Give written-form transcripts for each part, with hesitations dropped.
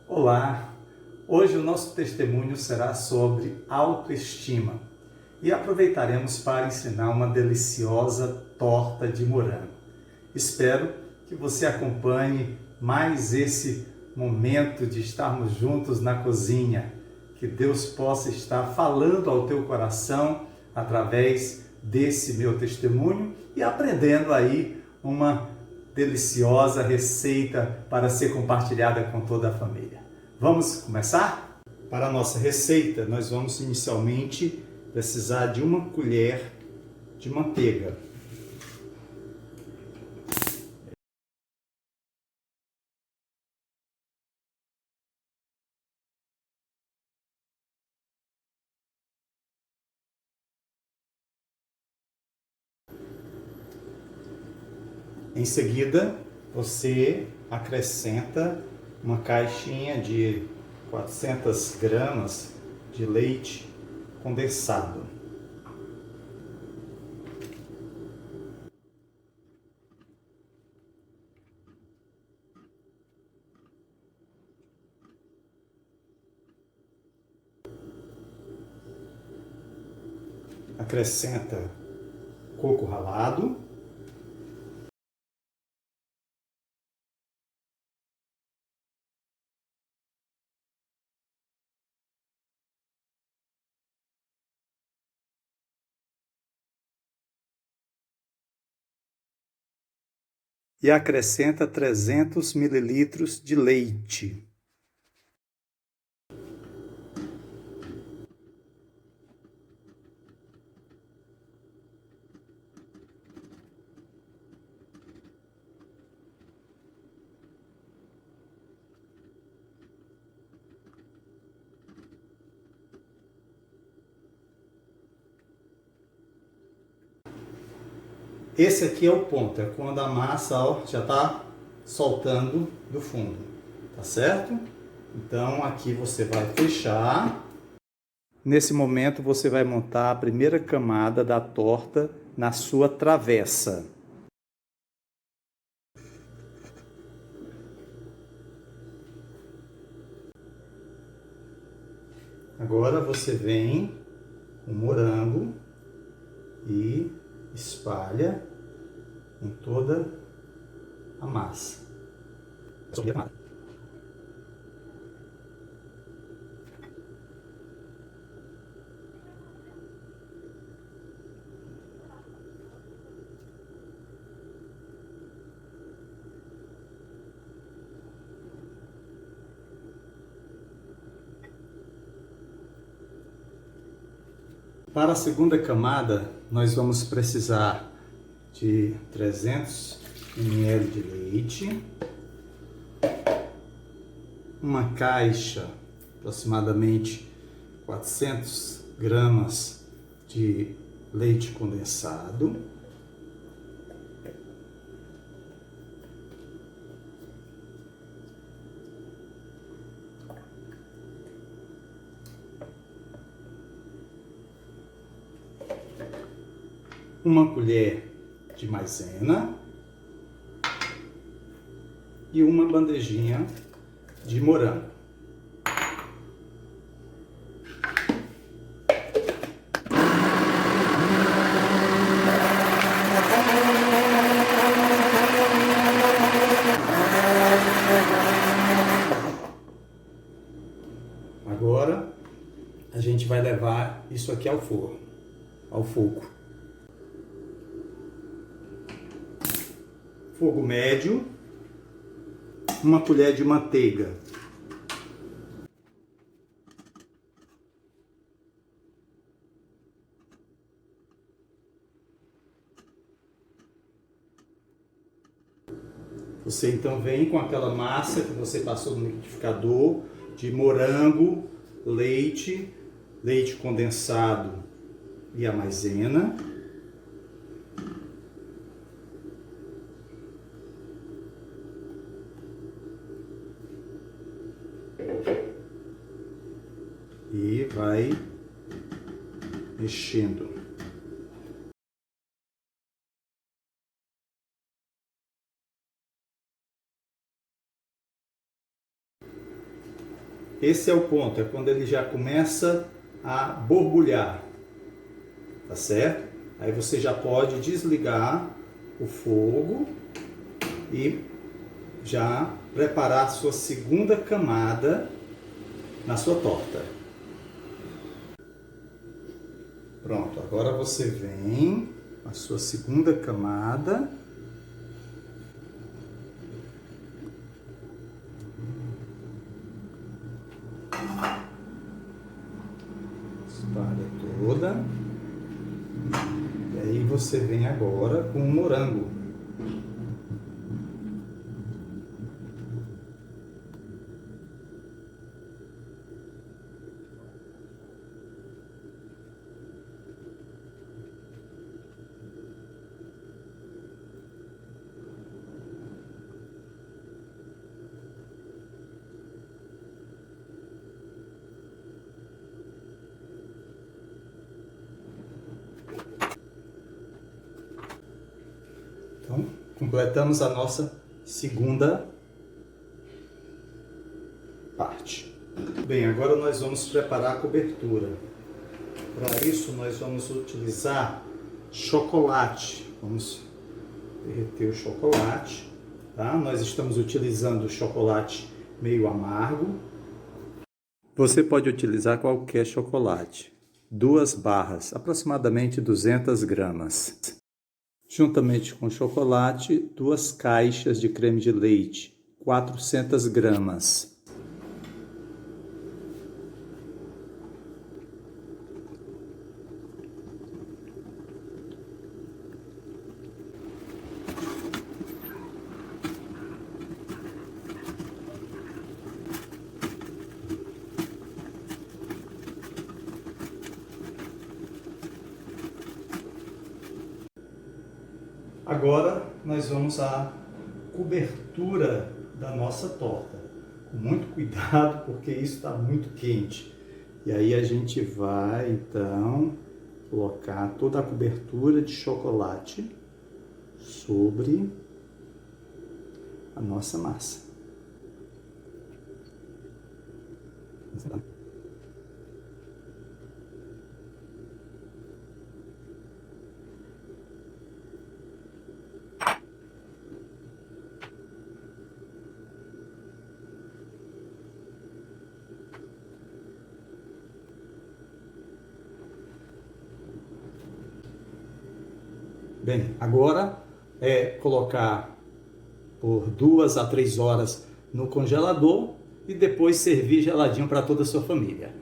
Olá! Hoje o nosso testemunho será sobre autoestima e aproveitaremos para ensinar uma deliciosa torta de morango. Espero que você acompanhe mais esse momento de estarmos juntos na cozinha, que Deus possa estar falando ao teu coração através desse meu testemunho e aprendendo aí uma deliciosa receita para ser compartilhada com toda a família. Vamos começar? Para a nossa receita, nós vamos inicialmente precisar de uma colher de manteiga. Em seguida, você acrescenta uma caixinha de 400 gramas de leite condensado. Acrescenta coco ralado. E acrescenta 300 mililitros de leite. Esse aqui é o ponto, é quando a massa já está soltando do fundo, tá certo? Então aqui você vai fechar. Nesse momento você vai montar a primeira camada da torta na sua travessa. Agora você vem com o morango e espalha em toda a massa. Para a segunda camada, nós vamos precisar de 300 ml de leite, uma caixa, aproximadamente 400 gramas de leite condensado, uma colher de maisena e uma bandejinha de morango. Agora a gente vai levar isso aqui ao forno, ao fogo. Fogo médio, uma colher de manteiga. Você então vem com aquela massa que você passou no liquidificador de morango, leite, leite condensado e a maisena. E vai mexendo. Esse é o ponto, é quando ele já começa a borbulhar, tá certo? Aí você já pode desligar o fogo e já preparar a sua segunda camada na sua torta. Pronto, agora você vem a sua segunda camada. Espalha toda. E aí você vem agora com o morango. Então, completamos a nossa segunda parte. Bem, agora nós vamos preparar a cobertura. Para isso, nós vamos utilizar chocolate. Vamos derreter o chocolate, tá? Nós estamos utilizando o chocolate meio amargo. Você pode utilizar qualquer chocolate. 2 barras, aproximadamente 200 gramas. Juntamente com o chocolate, 2 caixas de creme de leite, 400 gramas. Agora nós vamos à cobertura da nossa torta. Com muito cuidado, porque isso está muito quente. E aí a gente vai então colocar toda a cobertura de chocolate sobre a nossa massa. Bem, agora é colocar por 2 a 3 horas no congelador e depois servir geladinho para toda a sua família.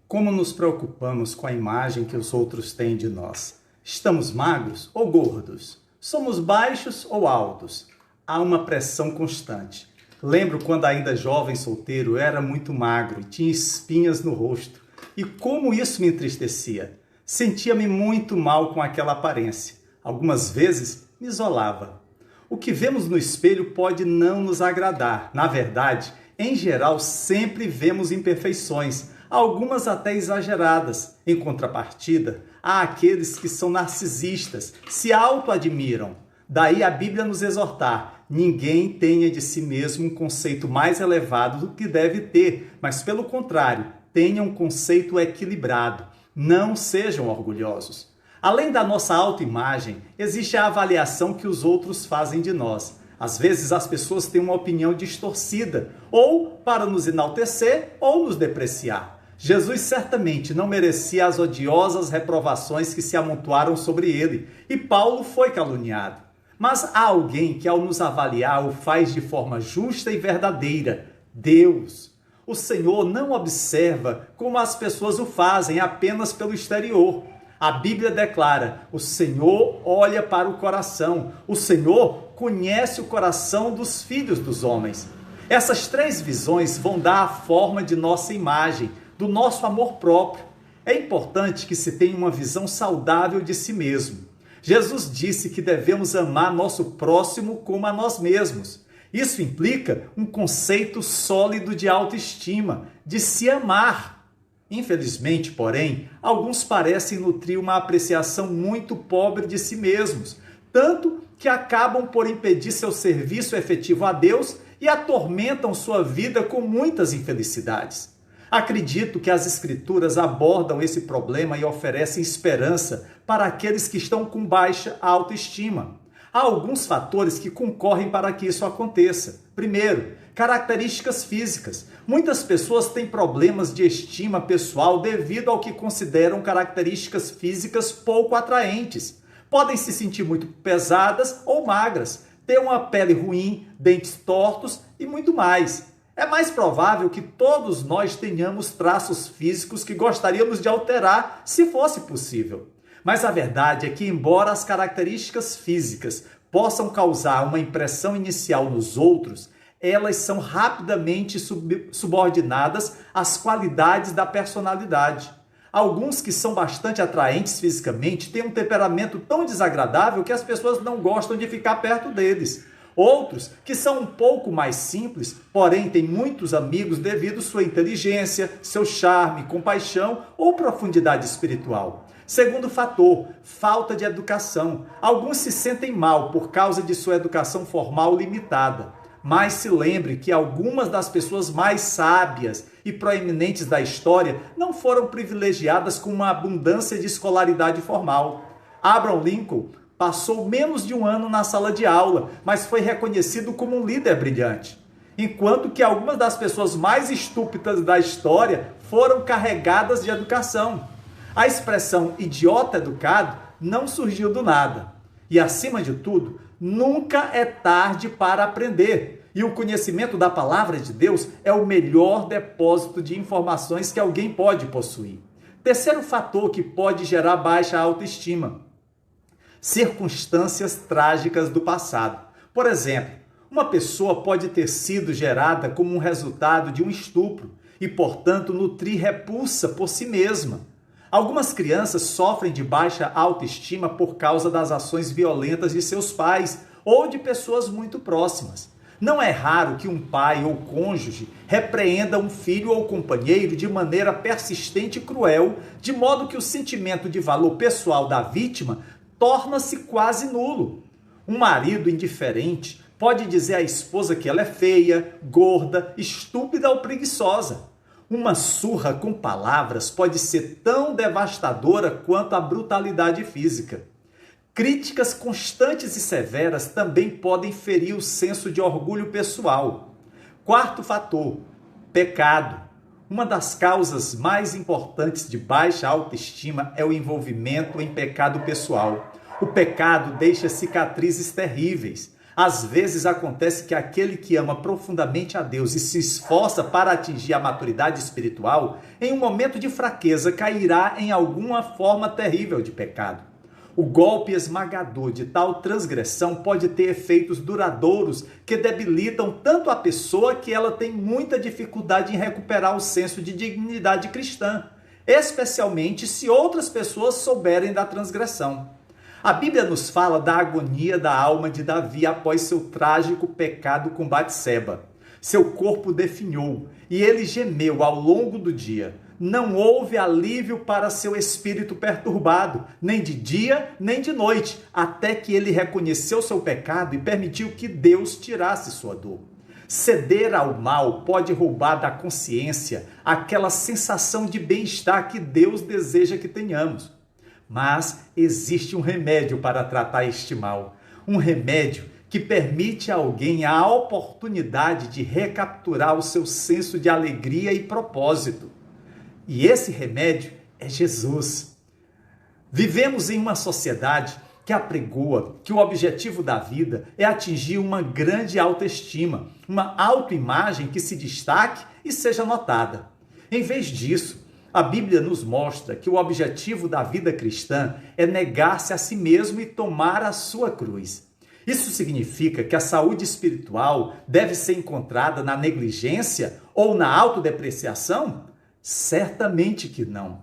Como nos preocupamos com a imagem que os outros têm de nós? Estamos magros ou gordos? Somos baixos ou altos? Há uma pressão constante. Lembro quando ainda jovem solteiro, eu era muito magro e tinha espinhas no rosto. E como isso me entristecia! Sentia-me muito mal com aquela aparência. Algumas vezes me isolava. O que vemos no espelho pode não nos agradar. Na verdade, em geral, sempre vemos imperfeições, algumas até exageradas. Em contrapartida, há aqueles que são narcisistas, se auto-admiram. Daí a Bíblia nos exortar: ninguém tenha de si mesmo um conceito mais elevado do que deve ter, mas pelo contrário, tenha um conceito equilibrado. Não sejam orgulhosos. Além da nossa autoimagem, existe a avaliação que os outros fazem de nós. Às vezes as pessoas têm uma opinião distorcida, ou para nos enaltecer ou nos depreciar. Jesus certamente não merecia as odiosas reprovações que se amontoaram sobre ele, e Paulo foi caluniado. Mas há alguém que, ao nos avaliar, o faz de forma justa e verdadeira: Deus. O Senhor não observa como as pessoas o fazem apenas pelo exterior. A Bíblia declara: o Senhor olha para o coração. O Senhor conhece o coração dos filhos dos homens. Essas 3 visões vão dar a forma de nossa imagem, do nosso amor próprio. É importante que se tenha uma visão saudável de si mesmo. Jesus disse que devemos amar nosso próximo como a nós mesmos. Isso implica um conceito sólido de autoestima, de se amar. Infelizmente, porém, alguns parecem nutrir uma apreciação muito pobre de si mesmos, tanto que acabam por impedir seu serviço efetivo a Deus e atormentam sua vida com muitas infelicidades. Acredito que as Escrituras abordam esse problema e oferecem esperança para aqueles que estão com baixa autoestima. Há alguns fatores que concorrem para que isso aconteça. Primeiro, características físicas. Muitas pessoas têm problemas de estima pessoal devido ao que consideram características físicas pouco atraentes. Podem se sentir muito pesadas ou magras, ter uma pele ruim, dentes tortos e muito mais. É mais provável que todos nós tenhamos traços físicos que gostaríamos de alterar se fosse possível. Mas a verdade é que, embora as características físicas possam causar uma impressão inicial nos outros, elas são rapidamente subordinadas às qualidades da personalidade. Alguns que são bastante atraentes fisicamente têm um temperamento tão desagradável que as pessoas não gostam de ficar perto deles. Outros, que são um pouco mais simples, porém têm muitos amigos devido à sua inteligência, seu charme, compaixão ou profundidade espiritual. Segundo fator, falta de educação. Alguns se sentem mal por causa de sua educação formal limitada. Mas se lembre que algumas das pessoas mais sábias e proeminentes da história não foram privilegiadas com uma abundância de escolaridade formal. Abraham Lincoln passou menos de um ano na sala de aula, mas foi reconhecido como um líder brilhante. Enquanto que algumas das pessoas mais estúpidas da história foram carregadas de educação. A expressão idiota educado não surgiu do nada. E, acima de tudo, nunca é tarde para aprender. E o conhecimento da palavra de Deus é o melhor depósito de informações que alguém pode possuir. Terceiro fator que pode gerar baixa autoestima: circunstâncias trágicas do passado. Por exemplo, uma pessoa pode ter sido gerada como um resultado de um estupro e, portanto, nutrir repulsa por si mesma. Algumas crianças sofrem de baixa autoestima por causa das ações violentas de seus pais ou de pessoas muito próximas. Não é raro que um pai ou cônjuge repreenda um filho ou companheiro de maneira persistente e cruel, de modo que o sentimento de valor pessoal da vítima torna-se quase nulo. Um marido indiferente pode dizer à esposa que ela é feia, gorda, estúpida ou preguiçosa. Uma surra com palavras pode ser tão devastadora quanto a brutalidade física. Críticas constantes e severas também podem ferir o senso de orgulho pessoal. Quarto fator: pecado. Uma das causas mais importantes de baixa autoestima é o envolvimento em pecado pessoal. O pecado deixa cicatrizes terríveis. Às vezes acontece que aquele que ama profundamente a Deus e se esforça para atingir a maturidade espiritual, em um momento de fraqueza cairá em alguma forma terrível de pecado. O golpe esmagador de tal transgressão pode ter efeitos duradouros que debilitam tanto a pessoa que ela tem muita dificuldade em recuperar o senso de dignidade cristã, especialmente se outras pessoas souberem da transgressão. A Bíblia nos fala da agonia da alma de Davi após seu trágico pecado com Batseba. Seu corpo definhou e ele gemeu ao longo do dia. Não houve alívio para seu espírito perturbado, nem de dia, nem de noite, até que ele reconheceu seu pecado e permitiu que Deus tirasse sua dor. Ceder ao mal pode roubar da consciência aquela sensação de bem-estar que Deus deseja que tenhamos. Mas existe um remédio para tratar este mal. Um remédio que permite a alguém a oportunidade de recapturar o seu senso de alegria e propósito. E esse remédio é Jesus. Vivemos em uma sociedade que apregoa que o objetivo da vida é atingir uma grande autoestima, uma autoimagem que se destaque e seja notada. Em vez disso, a Bíblia nos mostra que o objetivo da vida cristã é negar-se a si mesmo e tomar a sua cruz. Isso significa que a saúde espiritual deve ser encontrada na negligência ou na autodepreciação? Certamente que não.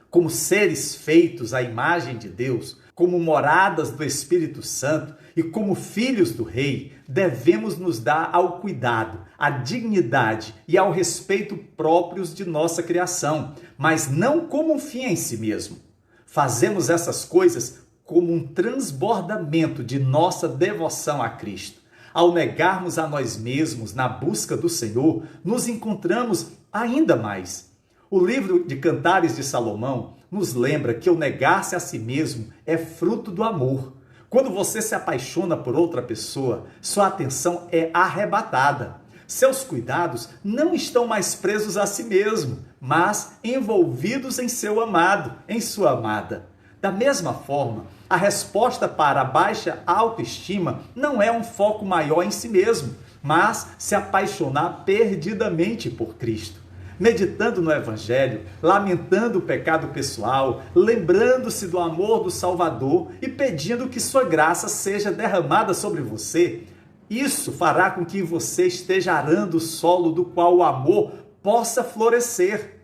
Como seres feitos à imagem de Deus, como moradas do Espírito Santo e como filhos do Rei, devemos nos dar ao cuidado, à dignidade e ao respeito próprios de nossa criação, mas não como um fim em si mesmo. Fazemos essas coisas como um transbordamento de nossa devoção a Cristo. Ao negarmos a nós mesmos na busca do Senhor, nos encontramos ainda mais. O livro de Cantares de Salomão nos lembra que o negar-se a si mesmo é fruto do amor. Quando você se apaixona por outra pessoa, sua atenção é arrebatada. Seus cuidados não estão mais presos a si mesmo, mas envolvidos em seu amado, em sua amada. Da mesma forma, a resposta para a baixa autoestima não é um foco maior em si mesmo, mas se apaixonar perdidamente por Cristo. Meditando no Evangelho, lamentando o pecado pessoal, lembrando-se do amor do Salvador e pedindo que sua graça seja derramada sobre você, isso fará com que você esteja arando o solo do qual o amor possa florescer.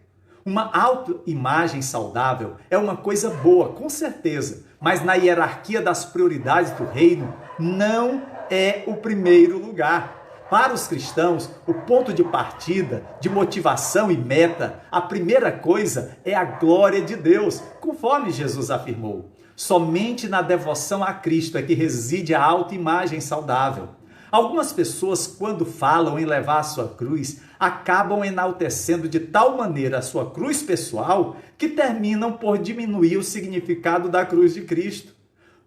Uma autoimagem saudável é uma coisa boa, com certeza, mas na hierarquia das prioridades do reino, não é o primeiro lugar. Para os cristãos, o ponto de partida, de motivação e meta, a primeira coisa é a glória de Deus, conforme Jesus afirmou. Somente na devoção a Cristo é que reside a autoimagem saudável. Algumas pessoas, quando falam em levar a sua cruz, acabam enaltecendo de tal maneira a sua cruz pessoal que terminam por diminuir o significado da cruz de Cristo.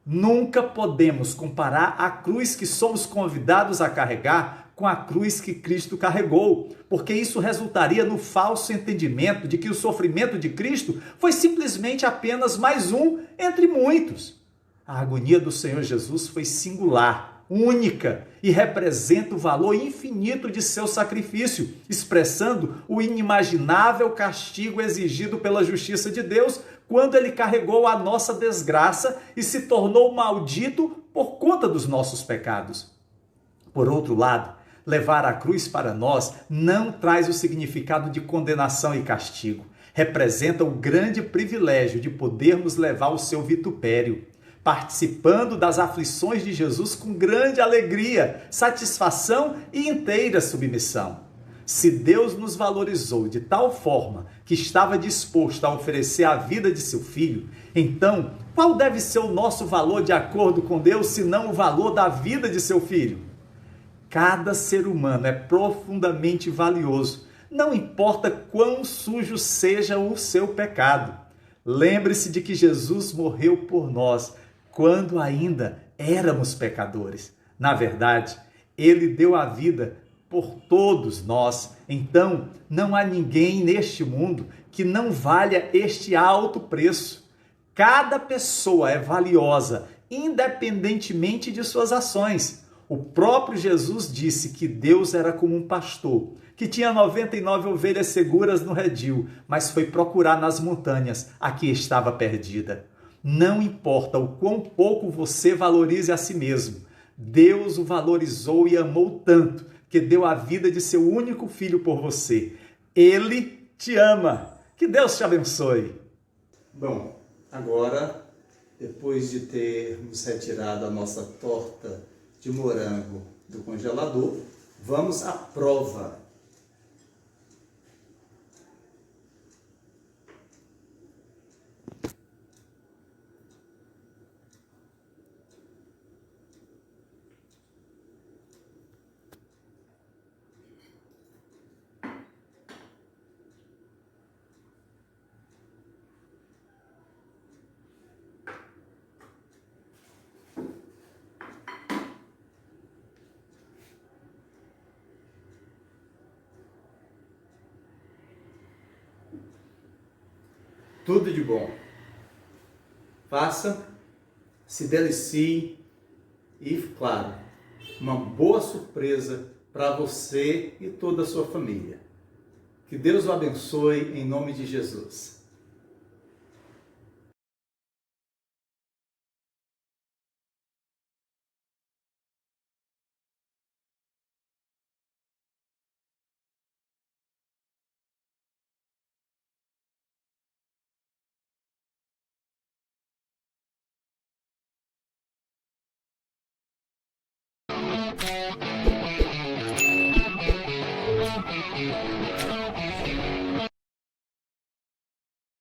Nunca podemos comparar a cruz que somos convidados a carregar com a cruz que Cristo carregou, porque isso resultaria no falso entendimento de que o sofrimento de Cristo foi simplesmente apenas mais um entre muitos. A agonia do Senhor Jesus foi singular, única e representa o valor infinito de seu sacrifício, expressando o inimaginável castigo exigido pela justiça de Deus quando ele carregou a nossa desgraça e se tornou maldito por conta dos nossos pecados. Por outro lado, levar a cruz para nós não traz o significado de condenação e castigo. Representa o grande privilégio de podermos levar o seu vitupério, participando das aflições de Jesus com grande alegria, satisfação e inteira submissão. Se Deus nos valorizou de tal forma que estava disposto a oferecer a vida de seu Filho, então qual deve ser o nosso valor de acordo com Deus, se não o valor da vida de seu Filho? Cada ser humano é profundamente valioso, não importa quão sujo seja o seu pecado. Lembre-se de que Jesus morreu por nós quando ainda éramos pecadores. Na verdade, ele deu a vida por todos nós. Então, não há ninguém neste mundo que não valha este alto preço. Cada pessoa é valiosa, independentemente de suas ações. O próprio Jesus disse que Deus era como um pastor, que tinha 99 ovelhas seguras no redil, mas foi procurar nas montanhas a que estava perdida. Não importa o quão pouco você valorize a si mesmo, Deus o valorizou e amou tanto que deu a vida de seu único filho por você. Ele te ama. Que Deus te abençoe. Bom, agora, depois de termos retirado a nossa torta de morango do congelador, vamos à prova. Tudo de bom. Faça, se delicie e, claro, uma boa surpresa para você e toda a sua família. Que Deus o abençoe em nome de Jesus.